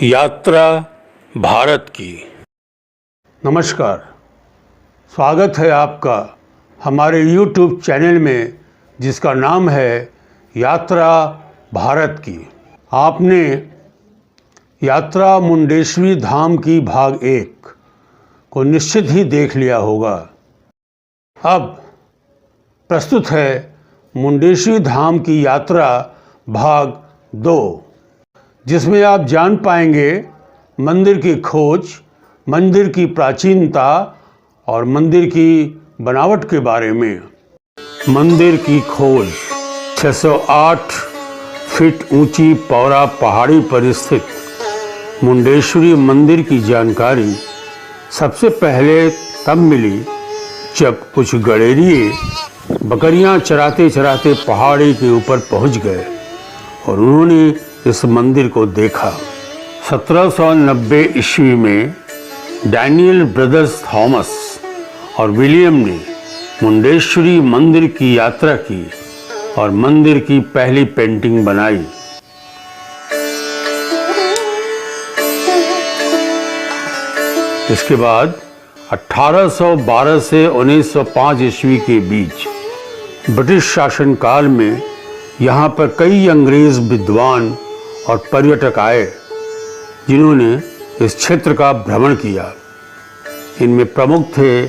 यात्रा भारत की। नमस्कार, स्वागत है आपका हमारे YouTube चैनल में जिसका नाम है यात्रा भारत की। आपने यात्रा मुंडेश्वरी धाम की भाग 1 को निश्चित ही देख लिया होगा। अब प्रस्तुत है मुंडेश्वरी धाम की यात्रा भाग 2, जिसमें आप जान पाएंगे मंदिर की खोज, मंदिर की प्राचीनता और मंदिर की बनावट के बारे में। मंदिर की खोज 608 फीट ऊंची पौरा पहाड़ी पर स्थित मुंडेश्वरी मंदिर की जानकारी सबसे पहले तब मिली जब कुछ गडेरिए बकरियां चराते चराते पहाड़ी के ऊपर पहुंच गए और उन्होंने इस मंदिर को देखा। 1790 ईस्वी में डैनियल ब्रदर्स थॉमस और विलियम ने मुंडेश्वरी मंदिर की यात्रा की और मंदिर की पहली पेंटिंग बनाई। इसके बाद 1812 से 1905 ईस्वी के बीच ब्रिटिश शासनकाल में यहाँ पर कई अंग्रेज विद्वान और पर्यटक आए जिन्होंने इस क्षेत्र का भ्रमण किया। इनमें प्रमुख थे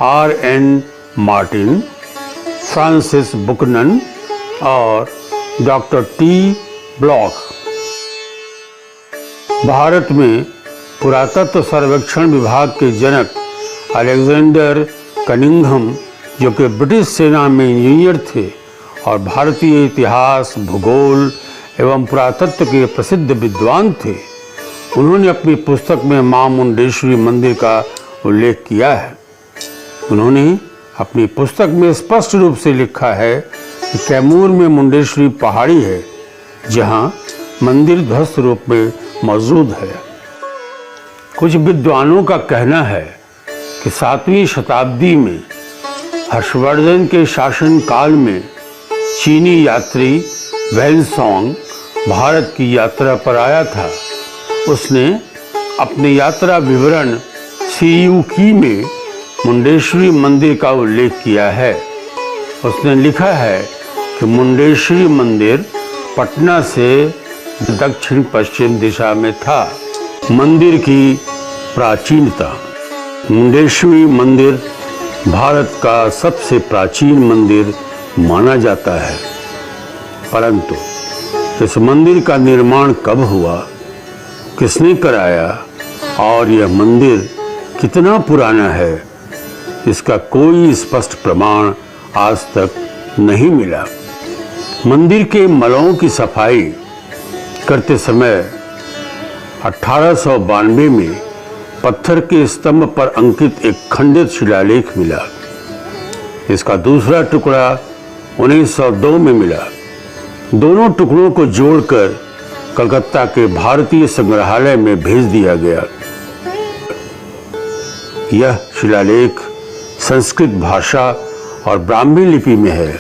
R.N. मार्टिन, फ्रांसिस बुकनन और डॉक्टर T. ब्लॉक। भारत में पुरातत्व सर्वेक्षण विभाग के जनक अलेक्जेंडर कनिंघम, जो कि ब्रिटिश सेना में इंजीनियर थे और भारतीय इतिहास, भूगोल एवं पुरातत्व के प्रसिद्ध विद्वान थे, उन्होंने अपनी पुस्तक में मां मुंडेश्वरी मंदिर का उल्लेख किया है। उन्होंने अपनी पुस्तक में स्पष्ट रूप से लिखा है कि कैमूर में मुंडेश्वरी पहाड़ी है जहां मंदिर ध्वस्त रूप में मौजूद है। कुछ विद्वानों का कहना है कि 7वीं शताब्दी में हर्षवर्धन के शासन काल में चीनी यात्री वेलसोंग भारत की यात्रा पर आया था। उसने अपने यात्रा विवरण सीयूकी में मुंडेश्वरी मंदिर का उल्लेख किया है। उसने लिखा है कि मुंडेश्वरी मंदिर पटना से दक्षिण पश्चिम दिशा में था। मंदिर की प्राचीनता। मुंडेश्वरी मंदिर भारत का सबसे प्राचीन मंदिर माना जाता है, परंतु इस मंदिर का निर्माण कब हुआ, किसने कराया और यह मंदिर कितना पुराना है, इसका कोई स्पष्ट प्रमाण आज तक नहीं मिला। मंदिर के मलबों की सफाई करते समय 1892 में पत्थर के स्तंभ पर अंकित एक खंडित शिलालेख मिला। इसका दूसरा टुकड़ा 1902 में मिला। दोनों टुकड़ों को जोड़कर कलकत्ता के भारतीय संग्रहालय में भेज दिया गया। यह शिलालेख संस्कृत भाषा और ब्राह्मी लिपि में है,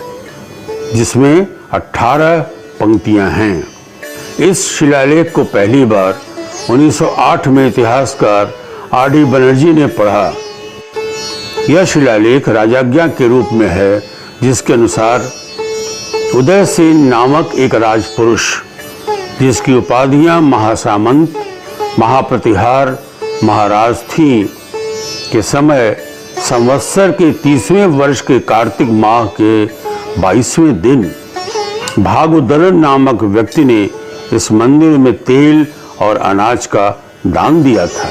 जिसमें 18 पंक्तियां हैं। इस शिलालेख को पहली बार 1908 में इतिहासकार R.D. बनर्जी ने पढ़ा। यह शिलालेख राजाज्ञा के रूप में है, जिसके अनुसार उदय सेन नामक एक राजपुरुष, जिसकी उपाधियां महासामंत, महाप्रतिहार, महाराज थीं, के समय संवत्सर के 30वें वर्ष के कार्तिक माह के 22वें दिन भागोदरन नामक व्यक्ति ने इस मंदिर में तेल और अनाज का दान दिया था।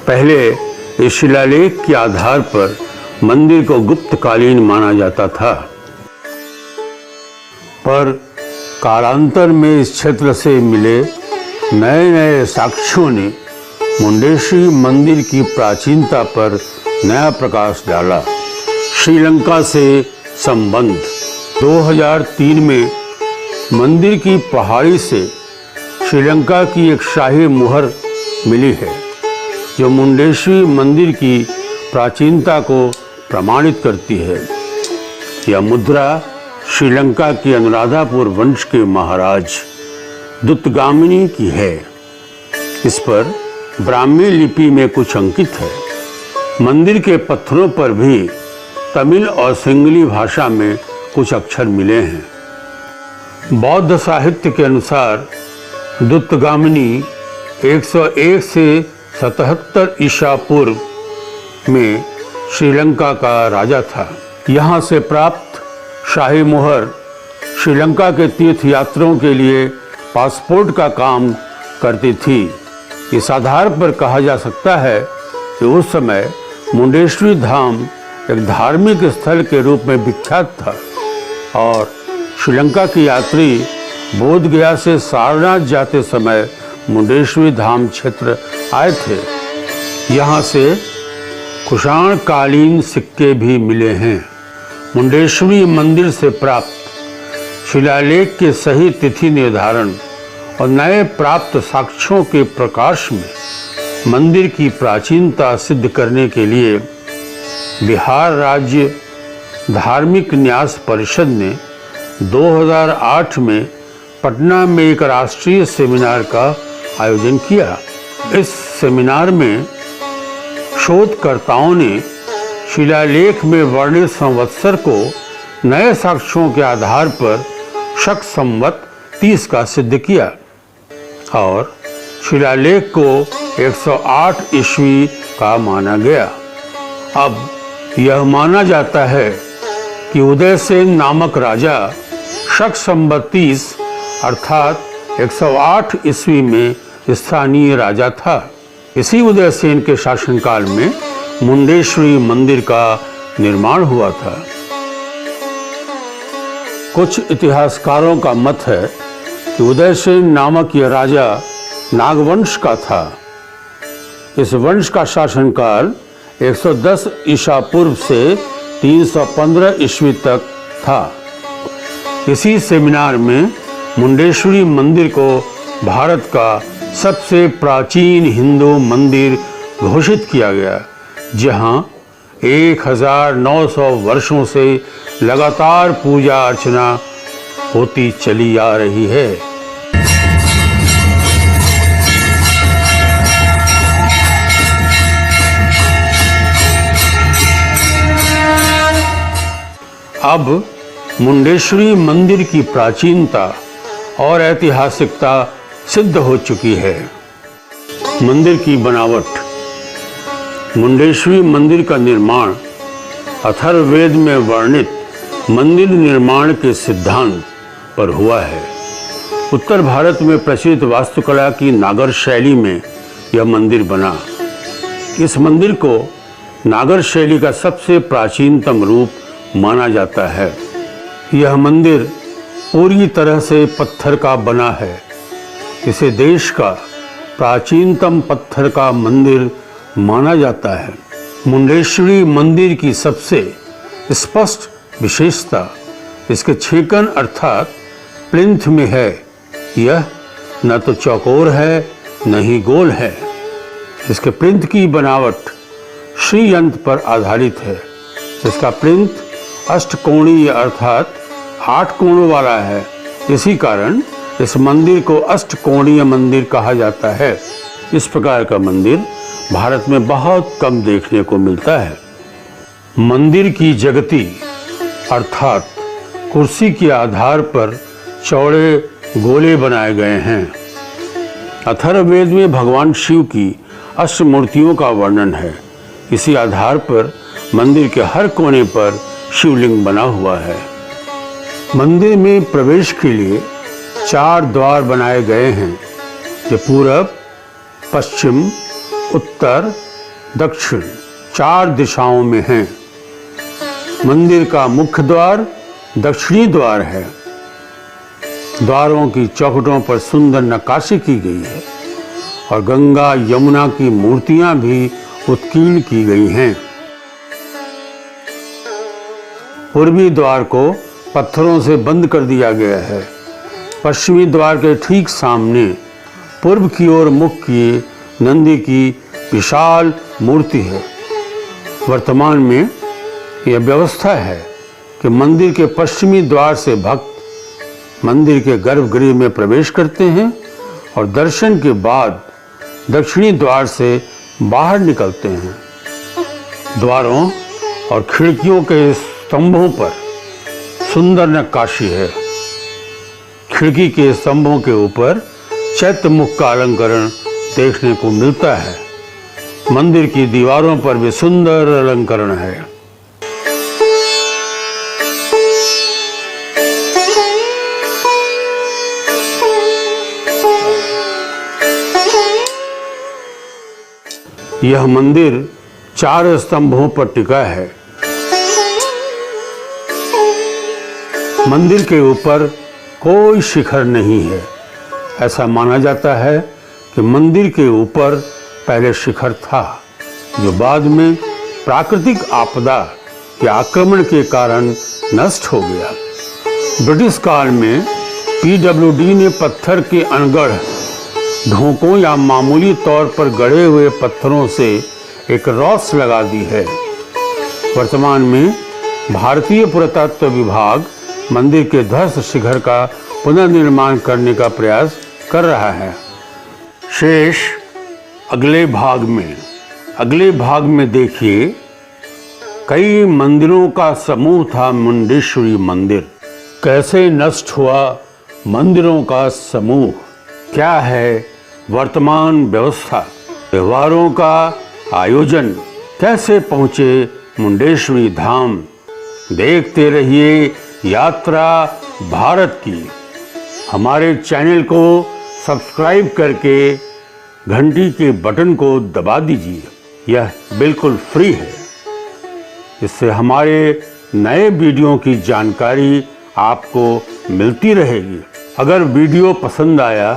पहले इस शिलालेख के आधार पर मंदिर को गुप्तकालीन माना जाता था, पर कालांतर में इस क्षेत्र से मिले नए नए साक्ष्यों ने मुंडेश्वरी मंदिर की प्राचीनता पर नया प्रकाश डाला। श्रीलंका से संबंध। 2003 में मंदिर की पहाड़ी से श्रीलंका की एक शाही मुहर मिली है, जो मुंडेश्वरी मंदिर की प्राचीनता को प्रमाणित करती है। यह मुद्रा श्रीलंका के अनुराधापुर वंश के महाराज दुत्तगामिनी की है। इस पर ब्राह्मी लिपि में कुछ अंकित है। मंदिर के पत्थरों पर भी तमिल और सिंगली भाषा में कुछ अक्षर मिले हैं। बौद्ध साहित्य के अनुसार दुत्तगामिनी 101 से 77 ईसा पूर्व में श्रीलंका का राजा था। यहाँ से प्राप्त शाही मोहर श्रीलंका के तीर्थ यात्रियों के लिए पासपोर्ट का काम करती थी। इस आधार पर कहा जा सकता है कि उस समय मुंडेश्वरी धाम एक धार्मिक स्थल के रूप में विख्यात था और श्रीलंका के यात्री बोध गया से सारनाथ जाते समय मुंडेश्वरी धाम क्षेत्र आए थे। यहाँ से कुषाण कालीन सिक्के भी मिले हैं। मुंडेश्वरी मंदिर से प्राप्त शिलालेख के सही तिथि निर्धारण और नए प्राप्त साक्ष्यों के प्रकाश में मंदिर की प्राचीनता सिद्ध करने के लिए बिहार राज्य धार्मिक न्यास परिषद ने 2008 में पटना में एक राष्ट्रीय सेमिनार का आयोजन किया। इस सेमिनार में शोधकर्ताओं ने शिलालेख में वर्णित संवत्सर को नए साक्ष्यों के आधार पर शक संवत 30 का सिद्ध किया और शिलालेख को 108 ईस्वी का माना गया। अब यह माना जाता है कि उदयसेन नामक राजा शक संवत 30 अर्थात 108 ईस्वी में स्थानीय राजा था। इसी उदयसेन के शासनकाल में मुंडेश्वरी मंदिर का निर्माण हुआ था। कुछ इतिहासकारों का मत है कि उदयसेन नामक यह राजा नागवंश का था। इस वंश का शासनकाल 110 ईसा पूर्व से 315 ईस्वी तक था। इसी सेमिनार में मुंडेश्वरी मंदिर को भारत का सबसे प्राचीन हिंदू मंदिर घोषित किया गया, जहां 1900 वर्षों से लगातार पूजा अर्चना होती चली आ रही है। अब मुंडेश्वरी मंदिर की प्राचीनता और ऐतिहासिकता सिद्ध हो चुकी है। मंदिर की बनावट। मुंडेश्वरी मंदिर का निर्माण अथर्ववेद में वर्णित मंदिर निर्माण के सिद्धांत पर हुआ है। उत्तर भारत में प्रचलित वास्तुकला की नागर शैली में यह मंदिर बना। इस मंदिर को नागर शैली का सबसे प्राचीनतम रूप माना जाता है। यह मंदिर पूरी तरह से पत्थर का बना है। इसे देश का प्राचीनतम पत्थर का मंदिर माना जाता है। मुंडेश्वरी मंदिर की सबसे स्पष्ट विशेषता इसके छेकन अर्थात प्लिंथ में है। यह न तो चौकोर है न ही गोल है। इसके प्लिंथ की बनावट श्रीयंत्र पर आधारित है। इसका प्लिंथ अष्टकोणीय अर्थात 8 कोणों वाला है। इसी कारण इस मंदिर को अष्टकोणीय मंदिर कहा जाता है। इस प्रकार का मंदिर भारत में बहुत कम देखने को मिलता है। मंदिर की जगती अर्थात कुर्सी के आधार पर चौड़े गोले बनाए गए हैं। अथर्ववेद में भगवान शिव की अष्टमूर्तियों का वर्णन है। इसी आधार पर मंदिर के हर कोने पर शिवलिंग बना हुआ है। मंदिर में प्रवेश के लिए 4 द्वार बनाए गए हैं जो पूरब, पश्चिम, उत्तर, दक्षिण 4 दिशाओं में हैं। मंदिर का मुख्य द्वार दक्षिणी द्वार है। द्वारों की चौखटों पर सुंदर नक्काशी की गई है और गंगा यमुना की मूर्तियां भी उत्कीर्ण की गई हैं। पूर्वी द्वार को पत्थरों से बंद कर दिया गया है। पश्चिमी द्वार के ठीक सामने पूर्व की ओर मुख किए नंदी की विशाल मूर्ति है। वर्तमान में यह व्यवस्था है कि मंदिर के पश्चिमी द्वार से भक्त मंदिर के गर्भगृह में प्रवेश करते हैं और दर्शन के बाद दक्षिणी द्वार से बाहर निकलते हैं। द्वारों और खिड़कियों के स्तंभों पर सुंदर नक्काशी है। खिड़की के स्तंभों के ऊपर चैत्य मुख का अलंकरण देखने को मिलता है। मंदिर की दीवारों पर भी सुंदर अलंकरण है। यह मंदिर 4 स्तंभों पर टिका है। मंदिर के ऊपर कोई शिखर नहीं है। ऐसा माना जाता है कि मंदिर के ऊपर पहले शिखर था, जो बाद में प्राकृतिक आपदा के आक्रमण के कारण नष्ट हो गया। ब्रिटिश काल में PWD ने पत्थर के अनगढ़ ढोकों या मामूली तौर पर गढ़े हुए पत्थरों से एक रॉस लगा दी है। वर्तमान में भारतीय पुरातत्व विभाग मंदिर के ध्वस्त शिखर का पुनर्निर्माण करने का प्रयास कर रहा है। शेष अगले भाग में देखिए। कई मंदिरों का समूह था मुंडेश्वरी मंदिर। कैसे नष्ट हुआ मंदिरों का समूह? क्या है वर्तमान व्यवस्था? त्योहारों का आयोजन कैसे पहुंचे मुंडेश्वरी धाम? देखते रहिए यात्रा भारत की। हमारे चैनल को सब्सक्राइब करके घंटी के बटन को दबा दीजिए। यह बिल्कुल फ्री है। इससे हमारे नए वीडियो की जानकारी आपको मिलती रहेगी। अगर वीडियो पसंद आया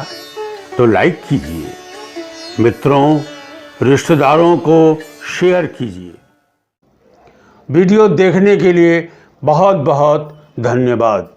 तो लाइक कीजिए, मित्रों रिश्तेदारों को शेयर कीजिए। वीडियो देखने के लिए बहुत बहुत धन्यवाद।